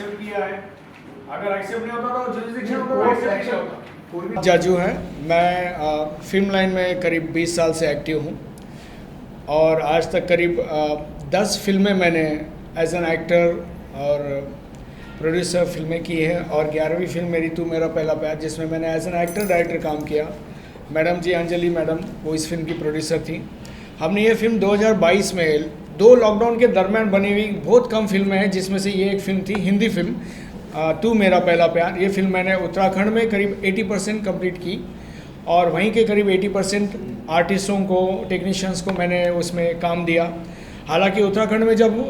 Accept किया है। अगर एक्सेप्ट नहीं होता तो जुरिसडिक्शन होता तो एक्सेप्ट नहीं होता। कोई भी जाजू है। मैं फिल्म लाइन में करीब 20 साल से एक्टिव हूँ और आज तक करीब 10 फिल्में मैंने एज एन एक्टर और प्रोड्यूसर फिल्में की हैं और 11वीं फिल्म मेरी तू मेरा पहला प्यार, जिसमें मैंने एज एन एक्टर डायरेक्टर काम किया। मैडम जी अंजलि मैडम वो इस फिल्म की प्रोड्यूसर थी। हमने ये फिल्म 2022 में 2 लॉकडाउन के दरमियान बनी हुई बहुत कम फिल्में हैं, जिसमें से ये एक फिल्म थी, हिंदी फिल्म तू मेरा पहला प्यार। ये फिल्म मैंने उत्तराखंड में करीब 80% कंप्लीट की और वहीं के करीब 80% आर्टिस्टों को, टेक्नीशियंस को मैंने उसमें काम दिया। हालांकि उत्तराखंड में जब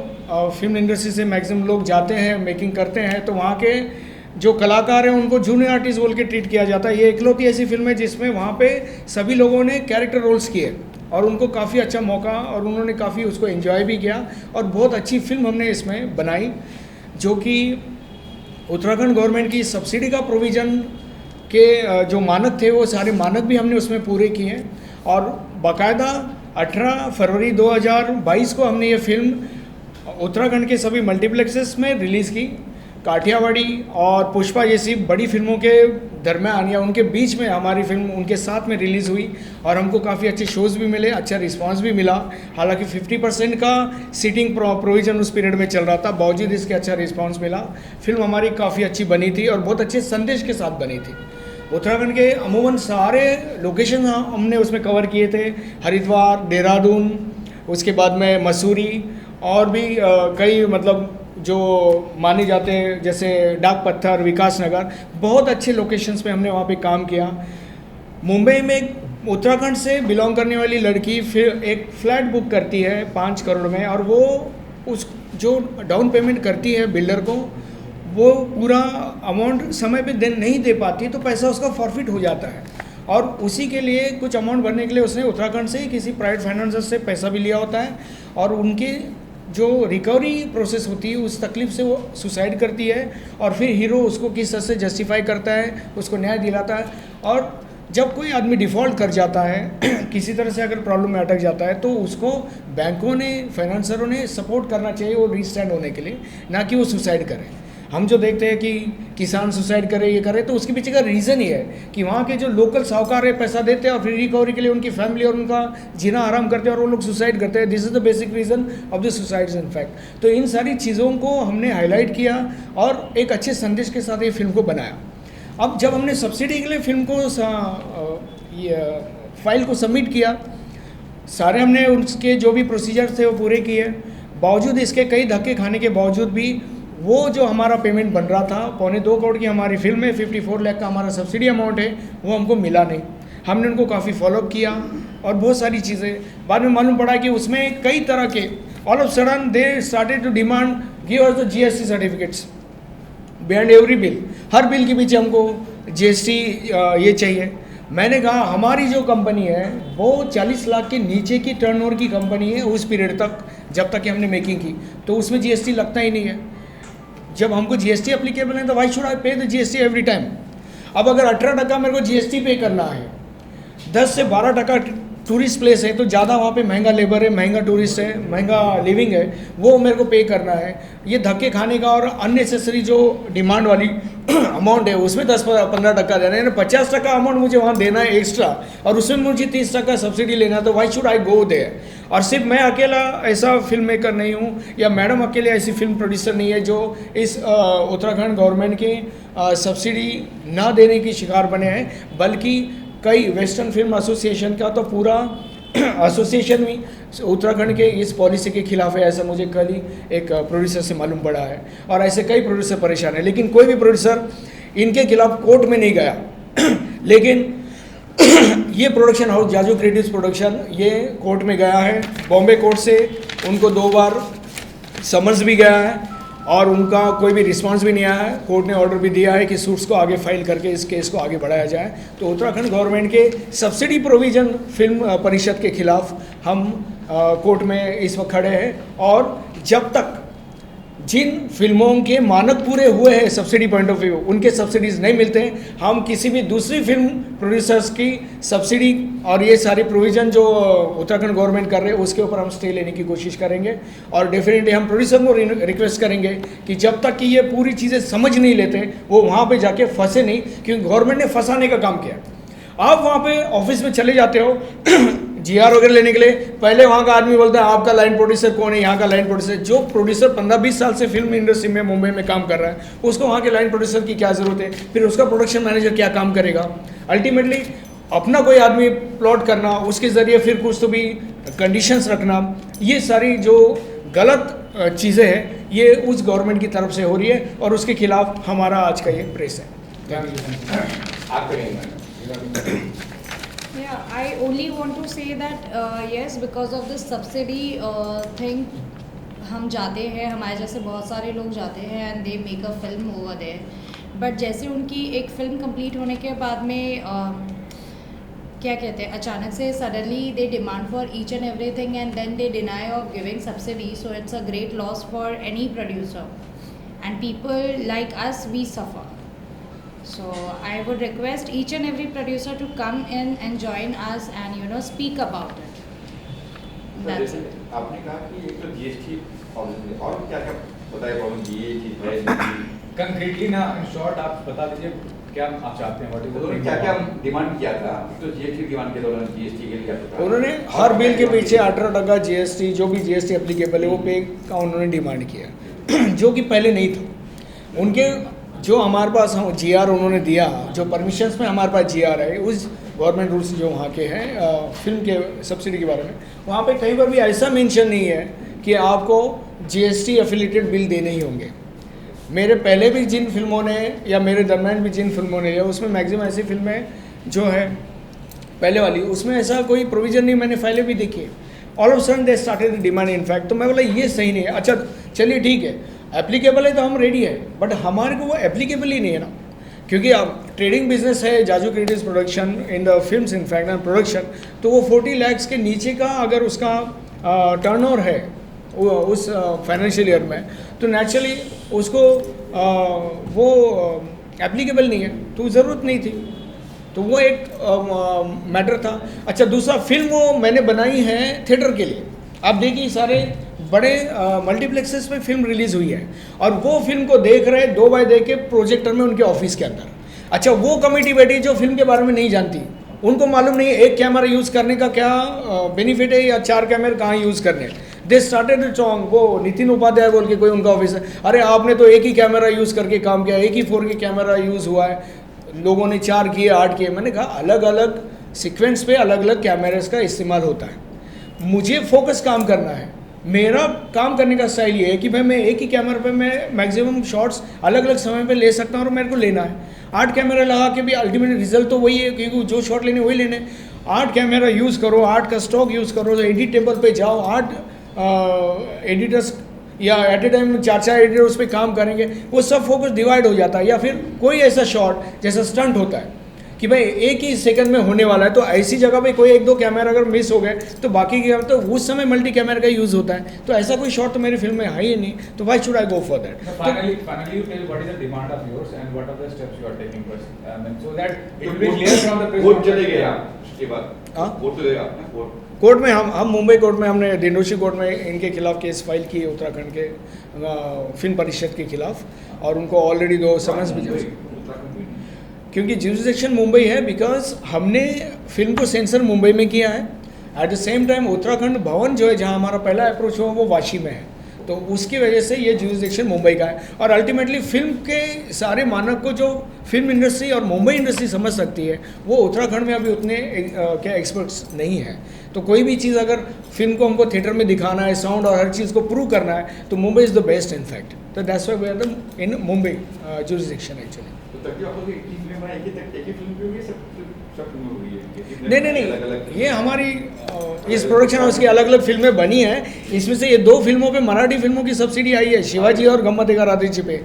फिल्म इंडस्ट्री से मैक्सिमम लोग जाते हैं, मेकिंग करते हैं, तो वहाँ के जो कलाकार हैं उनको जूनियर आर्टिस्ट बोल के ट्रीट किया जाता है। ये इकलौती ऐसी फिल्म है जिसमें वहाँ पे सभी लोगों ने कैरेक्टर रोल्स किए और उनको काफ़ी अच्छा मौका और उन्होंने काफ़ी उसको एंजॉय भी किया और बहुत अच्छी फिल्म हमने इसमें बनाई, जो कि उत्तराखंड गवर्नमेंट की सब्सिडी का प्रोविज़न के जो मानक थे वो सारे मानक भी हमने उसमें पूरे किए और बाकायदा 18 फरवरी 2022 को हमने ये फिल्म उत्तराखंड के सभी मल्टीप्लेक्सेस में रिलीज़ की। काठियावाड़ी और पुष्पा जैसी बड़ी फिल्मों के दरमियान या उनके बीच में हमारी फिल्म उनके साथ में रिलीज़ हुई और हमको काफ़ी अच्छे शोज़ भी मिले, अच्छा रिस्पांस भी मिला। हालांकि 50% का सीटिंग प्रोविज़न उस पीरियड में चल रहा था, बावजूद इसके अच्छा रिस्पांस मिला। फिल्म हमारी काफ़ी अच्छी बनी थी और बहुत अच्छे संदेश के साथ बनी थी। उत्तराखंड के अमूमन सारे लोकेशन हमने उसमें कवर किए थे, हरिद्वार, देहरादून, उसके बाद में मसूरी और भी कई मतलब जो माने जाते हैं जैसे डाक पत्थर, विकास नगर, बहुत अच्छे लोकेशंस पे हमने वहाँ पे काम किया। मुंबई में उत्तराखंड से बिलोंग करने वाली लड़की फिर एक फ्लैट बुक करती है 5 करोड़ में और वो उस जो डाउन पेमेंट करती है बिल्डर को, वो पूरा अमाउंट समय पे नहीं दे पाती तो पैसा उसका फॉरफिट हो जाता है और उसी के लिए कुछ अमाउंट भरने के लिए उसने उत्तराखंड से किसी प्राइवेट फाइनेंसर से पैसा भी लिया होता है और उनकी जो रिकवरी प्रोसेस होती है उस तकलीफ से वो सुसाइड करती है और फिर हीरो उसको किस तरह से जस्टिफाई करता है, उसको न्याय दिलाता है। और जब कोई आदमी डिफ़ॉल्ट कर जाता है किसी तरह से अगर प्रॉब्लम में अटक जाता है तो उसको बैंकों ने, फाइनेंसरों ने सपोर्ट करना चाहिए वो रीस्टैंड होने के लिए, ना कि वो सुसाइड करे। हम जो देखते हैं कि किसान सुसाइड करे, ये करे, तो उसके पीछे का रीज़न ही है कि वहाँ के जो लोकल साहूकार है पैसा देते हैं और फिर रिकवरी के लिए उनकी फैमिली और उनका जीना आराम करते हैं और वो लोग सुसाइड करते हैं। This is the basic reason of the suicides in fact. तो इन सारी चीज़ों को हमने हाईलाइट किया और एक अच्छे संदेश के साथ ये फिल्म को बनाया। अब जब हमने सब्सिडी के लिए फिल्म को फाइल को सबमिट किया, सारे हमने उसके जो भी प्रोसीजर थे वो पूरे किए। बावजूद इसके कई धक्के खाने के बावजूद भी वो जो हमारा पेमेंट बन रहा था, 2.25 करोड़ की हमारी फिल्म है, 54 लाख का हमारा सब्सिडी अमाउंट है, वो हमको मिला नहीं। हमने उनको काफ़ी फॉलोअप किया और बहुत सारी चीज़ें बाद में मालूम पड़ा कि उसमें कई तरह के all of sudden they started to demand give us the GST certificates behind every bill. हर बिल के पीछे हमको GST ये चाहिए। मैंने कहा हमारी जो कंपनी है वो 40 लाख के नीचे की टर्नओवर की कंपनी है उस पीरियड तक, जब तक कि हमने मेकिंग की, तो उसमें GST लगता ही नहीं है। जब हमको GST एप्लीकेबल है तो वाई शुड आई पे द GST एवरी टाइम। अब अगर 18% मेरे को GST पे करना है, 10 से 12% टूरिस्ट प्लेस है तो ज़्यादा वहाँ पे महंगा लेबर है, महंगा टूरिस्ट है, महंगा लिविंग है, वो मेरे को पे करना है। ये धक्के खाने का और अननेसेसरी जो डिमांड वाली अमाउंट है उसमें 10-15% देना है, यानी 50% अमाउंट मुझे वहाँ देना है एक्स्ट्रा और उसमें मुझे 30% सब्सिडी लेना है, तो why should I go there. और सिर्फ मैं अकेला ऐसा फिल्म मेकर नहीं हूँ या मैडम अकेले ऐसी फिल्म प्रोड्यूसर नहीं है जो इस उत्तराखंड गवर्नमेंट के सब्सिडी ना देने की शिकार बने हैं, बल्कि कई वेस्टर्न फिल्म एसोसिएशन का तो पूरा एसोसिएशन भी उत्तराखंड के इस पॉलिसी के खिलाफ है, ऐसा मुझे कल ही एक प्रोड्यूसर से मालूम पड़ा है। और ऐसे कई प्रोड्यूसर परेशान है, लेकिन कोई भी प्रोड्यूसर इनके खिलाफ कोर्ट में नहीं गया लेकिन ये production house Jaju creatives production ये कोर्ट में गया है। बॉम्बे कोर्ट से उनको 2 बार समन्स भी गया है और उनका कोई भी रिस्पांस भी नहीं आया है। कोर्ट ने ऑर्डर भी दिया है कि सूट्स को आगे फाइल करके इस केस को आगे बढ़ाया जाए। तो उत्तराखंड गवर्नमेंट के सब्सिडी प्रोविज़न फिल्म परिषद के खिलाफ हम कोर्ट में इस वक्त खड़े हैं और जब तक जिन फिल्मों के मानक पूरे हुए हैं सब्सिडी पॉइंट ऑफ व्यू, उनके सब्सिडीज़ नहीं मिलते हैं। हम किसी भी दूसरी फिल्म प्रोड्यूसर्स की सब्सिडी और ये सारी प्रोविज़न जो उत्तराखंड गवर्नमेंट कर रहे हैं उसके ऊपर हम स्टे लेने की कोशिश करेंगे। और डेफिनेटली हम प्रोड्यूसर को रिक्वेस्ट करेंगे कि जब तक कि ये पूरी चीज़ें समझ नहीं लेते वो वहाँ पर जाके फंसे नहीं, क्योंकि गवर्नमेंट ने फंसाने का काम किया। आप वहाँ पे ऑफिस में चले जाते हो जीआर वगैरह लेने के लिए, पहले वहाँ का आदमी बोलता है आपका लाइन प्रोड्यूसर कौन है, यहाँ का लाइन प्रोड्यूसर। जो प्रोड्यूसर 15-20 साल से फिल्म इंडस्ट्री में मुंबई में काम कर रहा है उसको वहाँ के लाइन प्रोड्यूसर की क्या ज़रूरत है, फिर उसका प्रोडक्शन मैनेजर क्या काम करेगा। अल्टीमेटली अपना कोई आदमी प्लॉट करना, उसके ज़रिए फिर कुछ तो भी कंडीशंस रखना, ये सारी जो गलत चीज़ें हैं ये उस गवर्नमेंट की तरफ से हो रही है और उसके खिलाफ हमारा आज का ये प्रेस है। Yeah, I only want to say that yes, because of this subsidy thing, हम जाते हैं, हमारे जैसे बहुत सारे लोग जाते हैं and they make a film over there. But जैसे उनकी एक फिल्म कंप्लीट होने के बाद में क्या कहते हैं, अचानक से suddenly they demand for each and everything and then they deny of giving subsidy. So it's a great loss for any producer and people like us we suffer. So I would request each and every producer to come in and join us and speak about it. That's it. आपने कहा कि एक तो GST problem है और क्या क्या बताया प्रॉब्लम ये चीज है कंक्रीटली ना, इन शॉर्ट आप बता दीजिए क्या आप चाहते हैं, व्हाट इज उन्होंने क्या क्या डिमांड किया था। तो जीएसटी डिमांड किया था उन्होंने, जीएसटी के लिए क्या था उन्होंने हर बिल के पीछे 18% जीएसटी, जो भी जीएसटी एप्लीकेबल है वो पे का उन्होंने डिमांड किया जो कि पहले नहीं था। उनके जो हमारे पास जीआर उन्होंने दिया, जो परमिशंस में हमारे पास जीआर है, उस गवर्नमेंट रूल्स जो वहाँ के हैं फिल्म के सब्सिडी के बारे में, वहाँ पे कहीं पर भी ऐसा मेंशन नहीं है कि आपको जीएसटी एफिलिएटेड बिल देने ही होंगे। मेरे पहले भी जिन फिल्मों ने या मेरे दरम्यान भी जिन फिल्मों ने लिया उसमें मैक्सिमम ऐसी फिल्में जो है पहले वाली, उसमें ऐसा कोई प्रोविज़न नहीं। मैंने फाइलें भी देखी, all of sudden they started demand in fact. तो मैं बोला ये सही नहीं है। अच्छा चलिए ठीक है, एप्लीकेबल है तो हम रेडी है, बट हमारे को वो एप्लीकेबल ही नहीं है ना, क्योंकि अब ट्रेडिंग बिजनेस है Jaju creatives production in the films in fact and production. तो वो 40 लाख के नीचे का अगर उसका टर्नओवर है उस फाइनेंशियल ईयर में, तो नेचुरली उसको वो एप्लीकेबल नहीं है, तो ज़रूरत नहीं थी। तो वो एक मैटर था। अच्छा दूसरा, फिल्म वो मैंने बनाई है थिएटर के लिए। आप देखिए सारे बड़े मल्टीप्लेक्सेस में फिल्म रिलीज़ हुई है और वो फिल्म को देख रहे 2 बाय देख के प्रोजेक्टर में उनके ऑफिस के अंदर। अच्छा वो कमेटी बैठी जो फिल्म के बारे में नहीं जानती, उनको मालूम नहीं एक कैमरा यूज़ करने का क्या बेनिफिट है या 4 कैमरे कहाँ यूज़ करने। दे स्टार्टेड सॉन्ग, वो नितिन उपाध्याय बोल के कोई उनका ऑफिस है, अरे आपने तो एक ही कैमरा यूज़ करके काम किया, एक ही 4K कैमरा यूज़ हुआ है, लोगों ने 4 किए 8 किए। मैंने कहा अलग अलग सीक्वेंस पे अलग अलग कैमरास का इस्तेमाल होता है। मुझे फोकस काम करना है, मेरा काम करने का स्टाइल ये है कि भाई मैं एक ही कैमरे पे मैं मैक्सिमम शॉट्स अलग अलग समय पे ले सकता हूँ और मेरे को लेना है। 8 कैमरा लगा के भी अल्टीमेट रिजल्ट तो वही है, क्योंकि जो शॉट लेने वही लेने। 8 कैमरा यूज़ करो, 8 का स्टॉक यूज़ करो, तो एडिट टेबल पे जाओ, 8 एडिटर्स या एट ए टाइम 4 एडिटर उस पर काम करेंगे, वो सब फोकस डिवाइड हो जाता है। या फिर कोई ऐसा शॉट जैसा स्टंट होता है कि भाई एक ही सेकंड में होने वाला है, तो ऐसी जगह पे कोई 1-2 कैमरा अगर मिस हो गए तो बाकी के तो उस समय मल्टी कैमरा का यूज़ होता है। तो ऐसा कोई शॉट तो मेरी फिल्म में है ही नहीं, तो why should I go for that. Finally you tell what is the demand of yours and what are the steps you are taking first, so that it will be clear from the press. Court चले गए आप, उसके बाद हाँ? Court चले गए आपने, court में हम मुंबई कोर्ट में हमने दिंडोशी कोर्ट में इनके खिलाफ केस फाइल किए, उत्तराखंड के फिल्म परिषद के खिलाफ, और उनको ऑलरेडी 2 समन्स भी जारी, क्योंकि जुरिसडिक्शन मुंबई है, बिकॉज हमने फिल्म को सेंसर मुंबई में किया है। At the same time Uttarakhand भवन जो है जहाँ हमारा पहला अप्रोच हुआ वो वाशी में है, तो उसकी वजह से ये जुरिसडिक्शन मुंबई का है। और अल्टीमेटली फिल्म के सारे मानक को जो फिल्म इंडस्ट्री और मुंबई इंडस्ट्री समझ सकती है, वो उत्तराखंड में अभी उतने क्या एक्सपर्ट्स नहीं हैं। तो कोई भी चीज़ अगर फिल्म को हमको थिएटर में दिखाना है, साउंड और हर चीज़ को प्रूव करना है, तो Mumbai is the best in fact. तो that's why we are the in Mumbai jurisdiction actually. नहीं, ये हमारी इस प्रोडक्शन हाउस की अलग अलग फिल्में बनी हैं। इसमें से ये 2 फिल्मों पे मराठी फिल्मों की सब्सिडी आई है, शिवाजी और गम्मतेगा रात्रीची पे।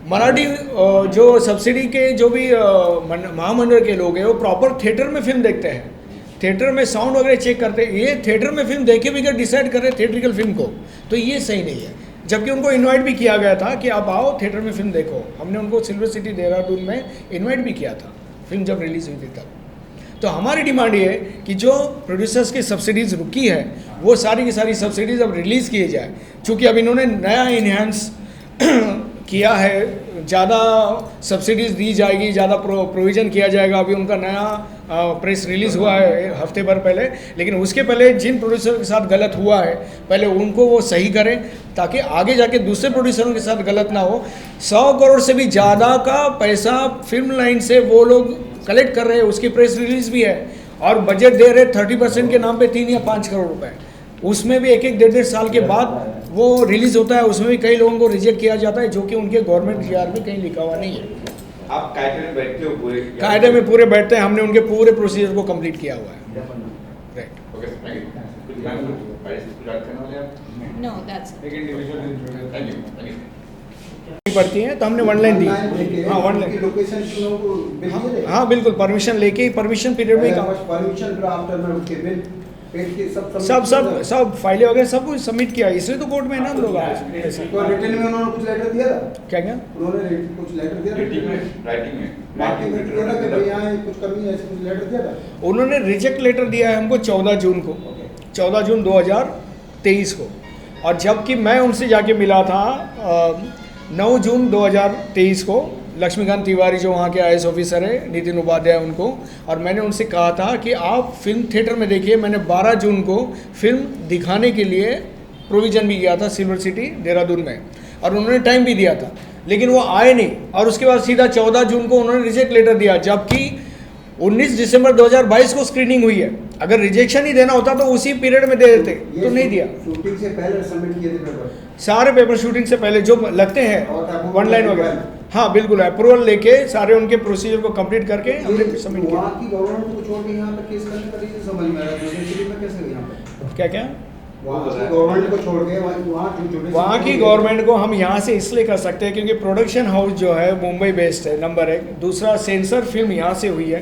मराठी जो सब्सिडी के जो भी महामंडल के लोग हैं वो प्रॉपर थिएटर में फिल्म देखते हैं, थिएटर में साउंड वगैरह चेक करते हैं। ये थिएटर में फिल्म देखे बगैर डिसाइड कर रहे हैं थिएट्रिकल फिल्म को, तो ये सही नहीं है। जबकि उनको इनवाइट भी किया गया था कि आप आओ थिएटर में फिल्म देखो। हमने उनको सिल्वर सिटी देहरादून में इनवाइट भी किया था फिल्म जब रिलीज़ हुई थी तब। तो हमारी डिमांड ये है कि जो प्रोड्यूसर्स की सब्सिडीज़ रुकी है वो सारी की सारी सब्सिडीज़ अब रिलीज़ किए जाए, चूँकि अब इन्होंने नया इन्हेंस किया है, ज़्यादा सब्सिडीज़ दी जाएगी, ज़्यादा प्रोविज़न किया जाएगा। अभी उनका नया प्रेस रिलीज़ हुआ है हफ्ते भर पहले, लेकिन उसके पहले जिन प्रोड्यूसर के साथ गलत हुआ है पहले उनको वो सही करें ताकि आगे जाके दूसरे प्रोड्यूसरों के साथ गलत ना हो। 100 करोड़ से भी ज़्यादा का पैसा फिल्म लाइन से वो लोग कलेक्ट कर रहे हैं, उसकी प्रेस रिलीज़ भी है, और बजट दे रहे 30% के नाम पे 3 या 5 करोड़ रुपए। उसमें भी एक एक 1.5 साल के बाद वो रिलीज़ होता है, उसमें भी कई लोगों को रिजेक्ट किया जाता है जो कि उनके गवर्नमेंट जीआर में कहीं लिखा हुआ नहीं है। आप कायदे में बैठते हो पूरे? कायदे में पूरे बैठते हैं, हमने उनके पूरे प्रोसीजर को कंप्लीट किया हुआ है। राइट। Okay, thank you. कुछ ऐड करने वाले आप? No, that's it. एक इंडिविजुअल थैंक यू। पड़ती हैं तो हमने 1 लाइन दी। हाँ 1 लाइन। लोकेशन चुनाव को बिल दिए थे? हाँ बिल्कुल, परमिशन लेके ही परमिशन पीरियड में काम परमिशन फिर आफ्टर में उसके बिल पेड के सब फाइलें वगैरह सब कुछ सबमिट किया, इसलिए तो कोर्ट में है ना हम लोग आज ऐसे। तो रिटर्न में उन्होंने कुछ लेटर दिया था? क्या उन्होंने कुछ लेटर दिया था? राइटिंग में राइटिंग में दिया था कि भाई यहाँ कुछ कमी है, ऐसे कुछ लेटर दिया था? उन्होंने रिजेक्ट लेटर दिया है हमको 14 जून को, 14 जून 2023 को, और जबकि मैं उनसे जाके मिला था 9 जून 2023 को, लक्ष्मीकांत तिवारी जो वहाँ के IAS ऑफिसर है, नितिन उपाध्याय उनको, और मैंने उनसे कहा था कि आप फिल्म थिएटर में देखिए। मैंने 12 जून को फिल्म दिखाने के लिए प्रोविज़न भी किया था सिल्वर सिटी देहरादून में, और उन्होंने टाइम भी दिया था, लेकिन वो आए नहीं, और उसके बाद सीधा 14 जून को उन्होंने रिजेक्ट लेटर दिया, जबकि 19 दिसंबर 2022 को स्क्रीनिंग हुई है। अगर रिजेक्शन ही देना होता तो उसी पीरियड में दे देते, तो नहीं दिया। शूटिंग से पहले सबमिट किए थे पेपर? सारे पेपर शूटिंग से पहले जो लगते हैं और 1 लाइन वगैरह, हाँ बिल्कुल अप्रूवल लेके सारे उनके प्रोसीजर को कंप्लीट करके हमने सबमिट किया। वहाँ की गवर्नमेंट को छोड़ के यहाँ पे केस करने का रीजन समझ में आ रहा है, दूसरी में कैसे यहाँ पे? क्या क्या वहाँ की गवर्नमेंट को छोड़ के वहाँ की गवर्नमेंट को हम यहाँ से इसलिए कर सकते हैं क्योंकि प्रोडक्शन हाउस जो है मुंबई बेस्ड है, नंबर 1। दूसरा, सेंसर फिल्म यहाँ से हुई है।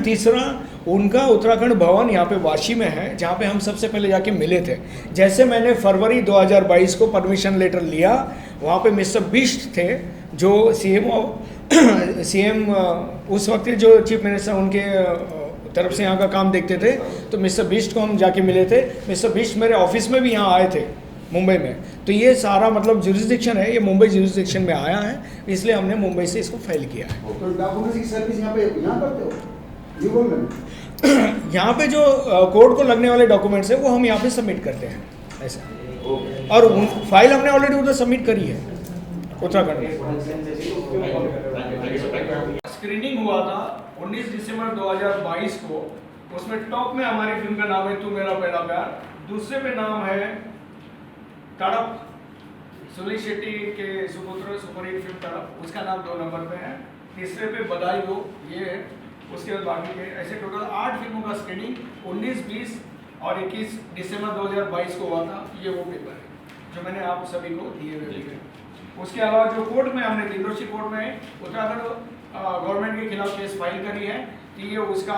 तीसरा, उनका उत्तराखंड भवन यहाँ पे वाशी में है, जहाँ पे हम सबसे पहले जाके मिले थे। जैसे मैंने फरवरी 2022 को परमिशन लेटर लिया, वहाँ पे मिस्टर बिष्ट थे जो सीएम उस वक्त जो चीफ मिनिस्टर उनके तरफ से यहाँ का काम देखते थे, तो मिस्टर बिष्ट को हम जाके मिले थे। मिस्टर बिष्ट मेरे ऑफिस में भी यहाँ आए थे मुंबई में। तो ये सारा मतलब जुरिस्डिक्शन है, ये मुंबई जुरिस्डिक्शन में आया है, इसलिए हमने मुंबई से इसको फाइल किया है। तो डॉक्यूमेंट्स की सर्विस यहाँ करते हो? जी बोल रहे यहाँ पे जो कोर्ट को लगने वाले डॉक्यूमेंट्स है वो हम यहाँ पे सबमिट करते हैं ऐसा, और फाइल हमने ऑलरेडी उधर सबमिट करी है उत्तराखंड में। स्क्रीनिंग हुआ था 19 दिसंबर 2022 को, उसमें टॉप में हमारी फिल्म का नाम है तू मेरा पहला प्यार, दूसरे पे नाम है तड़प, सुनील शेट्टी के सुपुत्र सुपरहिट फिल्म तड़प, उसका नाम 2 नंबर पे है, तीसरे पे बधाई हो ये है, उसके बाद बाकी के ऐसे टोटल 8 फिल्मों का स्क्रीनिंग 19, 20 और 21 दिसंबर 2022 को हुआ था। ये वो पेपर है जो मैंने आप सभी को दिए हुए थे। उसके अलावा जो कोर्ट में हमने दिल्ली कोर्ट में उत्तराखंड गवर्नमेंट के खिलाफ केस फाइल करी है कि ये उसका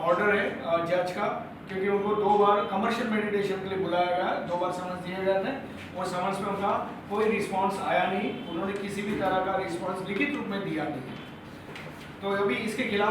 ऑर्डर है जज का, क्योंकि उनको 2 बार कमर्शियल मेडिटेशन के लिए बुलाया गया, 2 बार समन्स दिए गए थे, वो समन्स में उनका कोई रिस्पांस आया नहीं, उन्होंने किसी भी तरह का रिस्पांस लिखित रूप में दिया नहीं। तो अभी इसके खिलाफ